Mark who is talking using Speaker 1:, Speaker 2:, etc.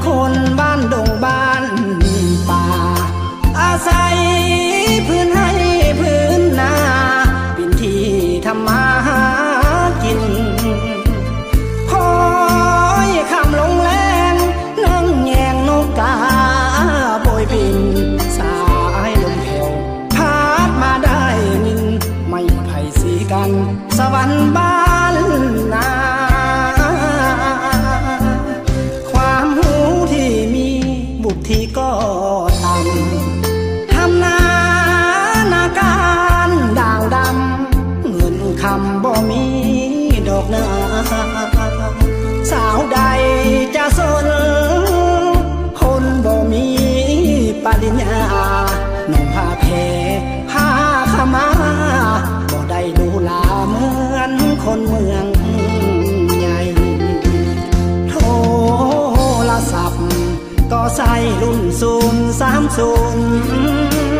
Speaker 1: คนบ้านดงบ้านป่าอาศัยพื้นให้พื้นนาเป็นที่ทำมาหากินคอยคำลงแรงนั่งแยงนกกาโบยบินสายลมแผ่วพัดมาได้นินไม่ไผ่สีกันสวรรค์บ้านนาความหูที่มีบุตรที่ก็ต่ำทำนาการด่างดำเงินคำบ่มีดอกนาสาวใดจะสนคนบ่มีปริญญาหนุ่มผ้าแพรผ้าขมาบ่ได้ดูลาเหมือนคนเมืองใหญ่โทรศัพท์ก็ใส่รุ่น030